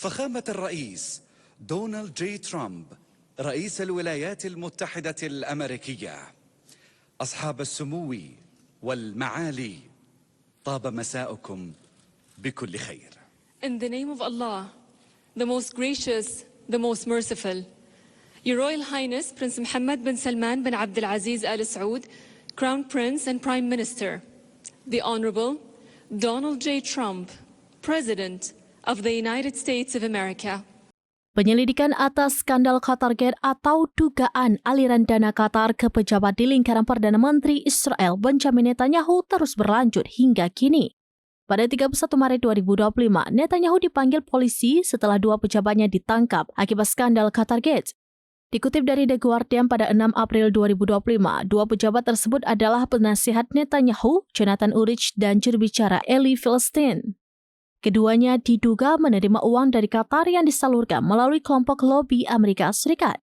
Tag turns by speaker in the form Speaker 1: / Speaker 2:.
Speaker 1: فخامة الرئيس دونالد جي ترامب رئيس الولايات المتحدة الأمريكية، أصحاب السمو والمعالي، طاب مساؤكم بكل خير.
Speaker 2: In the name of Allah, the most gracious, the most merciful, Your Royal Highness Prince Mohammed bin Salman bin Abdul Aziz Al Saud, Crown Prince and Prime Minister, the Honorable Donald J. Trump, President of the United States of America.
Speaker 3: Penyelidikan atas skandal Qatargate atau dugaan aliran dana Qatar ke pejabat di lingkaran Perdana Menteri Israel Benjamin Netanyahu terus berlanjut hingga kini. Pada 31 Maret 2025, Netanyahu dipanggil polisi setelah dua pejabatnya ditangkap akibat skandal Qatargate. Dikutip dari The Guardian pada 6 April 2025, dua pejabat tersebut adalah penasihat Netanyahu, Jonathan Urich, dan jurubicara Eli Philistine. Keduanya diduga menerima uang dari Qatar yang disalurkan melalui kelompok lobi Amerika Serikat.